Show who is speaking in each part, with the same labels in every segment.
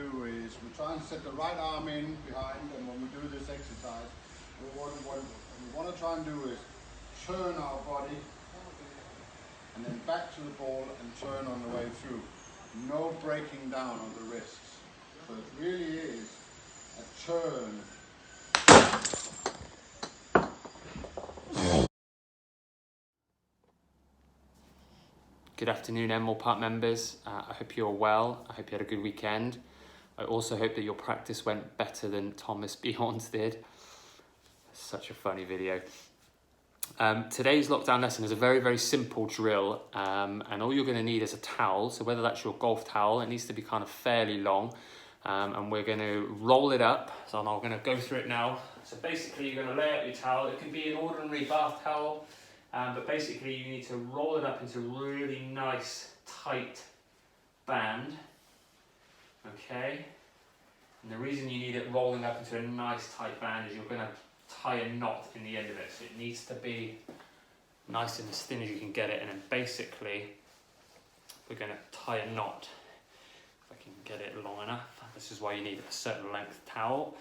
Speaker 1: do is we try and set the right arm in behind, and when we do this exercise, what we want to try and do is turn our body and then back to the ball and turn on the way through. No breaking down on the wrists. So it really is a turn.
Speaker 2: Good afternoon, Emerald Park members. I hope you're well. I hope you had a good weekend. I also hope that your practice went better than Thomas Bjorn's did. Such a funny video. Today's lockdown lesson is a very, very simple drill, and all you're going to need is a towel. So whether that's your golf towel, it needs to be kind of fairly long, and we're going to roll it up. So I'm going to go through it now. So basically you're going to lay out your towel. It can be an ordinary bath towel, but basically you need to roll it up into a really nice tight band. Okay, and the reason you need it rolling up into a nice tight band is you're going to tie a knot in the end of it, so it needs to be nice and as thin as you can get it. And then basically we're going to tie a knot, if I can get it long enough. This is why you need a certain length towel.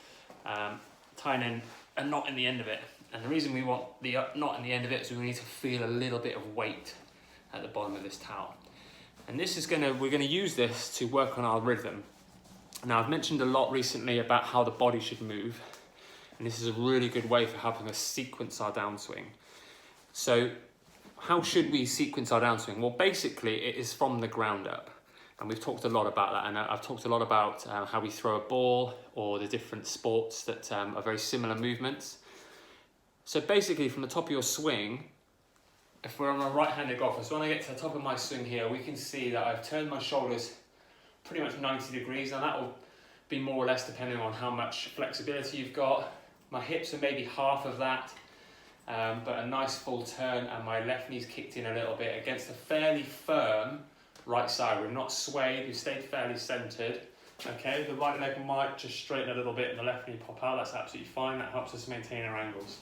Speaker 2: Tying in a knot in the end of it, and the reason we want the knot in the end of it is we need to feel a little bit of weight at the bottom of this towel. And this is we're going to use this to work on our rhythm. Now, I've mentioned a lot recently about how the body should move, and this is a really good way for helping us sequence our downswing. So how should we sequence our downswing? Well, basically it is from the ground up, and we've talked a lot about that, and I've talked a lot about how we throw a ball, or the different sports that are very similar movements. So basically from the top of your swing, if we're on a right-handed golfer, so when I get to the top of my swing here, we can see that I've turned my shoulders pretty much 90 degrees. Now that will be more or less depending on how much flexibility you've got. My hips are maybe half of that, but a nice full turn, and my left knee's kicked in a little bit against a fairly firm right side. We've not swayed, we've stayed fairly centered. Okay, the right leg might just straighten a little bit and the left knee pop out. That's absolutely fine. That helps us maintain our angles.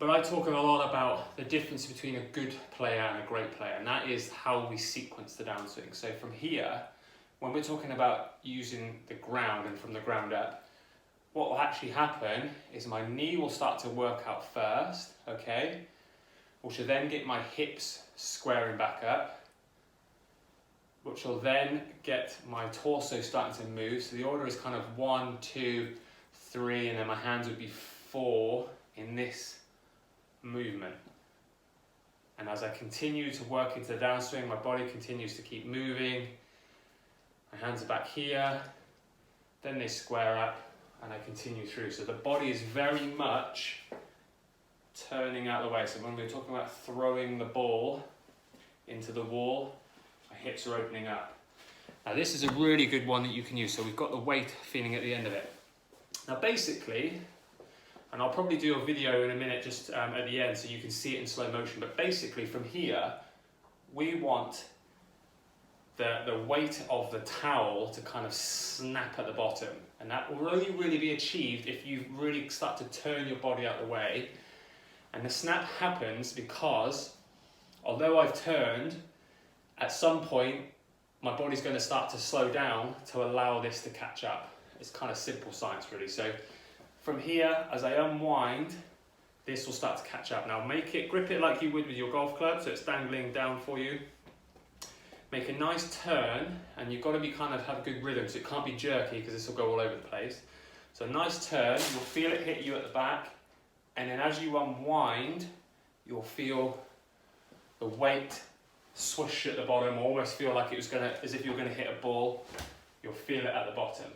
Speaker 2: But I talk a lot about the difference between a good player and a great player, and that is how we sequence the downswing. So from here, when we're talking about using the ground and from the ground up, what will actually happen is my knee will start to work out first, okay? Which will then get my hips squaring back up, which will then get my torso starting to move. So the order is kind of 1, 2, 3, and then my hands would be 4 in this movement. And as I continue to work into the downswing, my body continues to keep moving. My hands are back here, then they square up, and I continue through. So the body is very much turning out the way. So when we're talking about throwing the ball into the wall, my hips are opening up. Now this is a really good one that you can use. So we've got the weight feeling at the end of it. Now basically, and I'll probably do a video in a minute just at the end so you can see it in slow motion, but basically from here, we want the weight of the towel to kind of snap at the bottom. And that will only really be achieved if you really start to turn your body out the way. And the snap happens because, although I've turned, at some point, my body's going to start to slow down to allow this to catch up. It's kind of simple science, really. So from here, as I unwind, this will start to catch up. Now grip it like you would with your golf club, so it's dangling down for you. Make a nice turn, and you've got to have a good rhythm, so it can't be jerky because this will go all over the place. So a nice turn, you'll feel it hit you at the back, and then as you unwind, you'll feel the weight swoosh at the bottom, almost feel like as if you're going to hit a ball. You'll feel it at the bottom.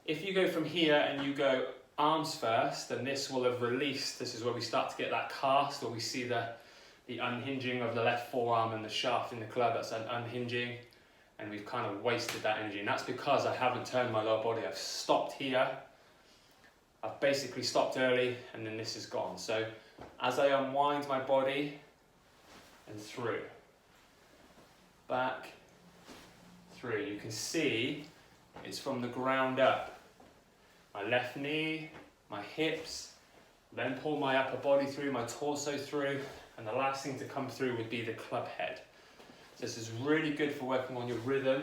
Speaker 2: If you go from here and you go arms first, then this will have released. This is where we start to get that cast, where we see the unhinging of the left forearm and the shaft in the club. That's unhinging, and we've kind of wasted that energy. And that's because I haven't turned my lower body. I've stopped here. I've basically stopped early, and then this is gone. So as I unwind my body and through, back, through, you can see it's from the ground up. My left knee, my hips, then pull my upper body through, my torso through, and the last thing to come through would be the club head. So this is really good for working on your rhythm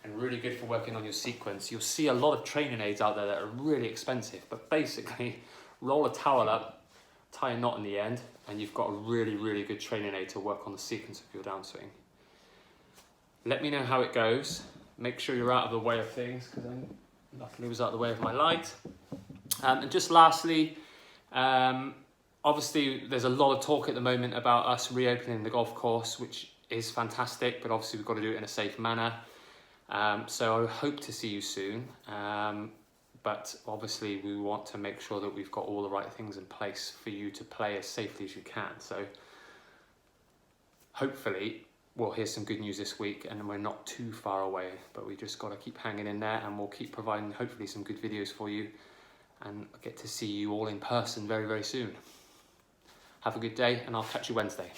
Speaker 2: and really good for working on your sequence. You'll see a lot of training aids out there that are really expensive, but basically roll a towel up, tie a knot in the end, and you've got a really, really good training aid to work on the sequence of your downswing. Let me know how it goes. Make sure you're out of the way of things, because I luckily was out of the way of my light. And just lastly, obviously there's a lot of talk at the moment about us reopening the golf course, which is fantastic, but obviously we've got to do it in a safe manner. So I hope to see you soon. But obviously we want to make sure that we've got all the right things in place for you to play as safely as you can. So hopefully we'll hear some good news this week, and we're not too far away, but we just got to keep hanging in there, and we'll keep providing hopefully some good videos for you and get to see you all in person very, very soon. Have a good day, and I'll catch you Wednesday.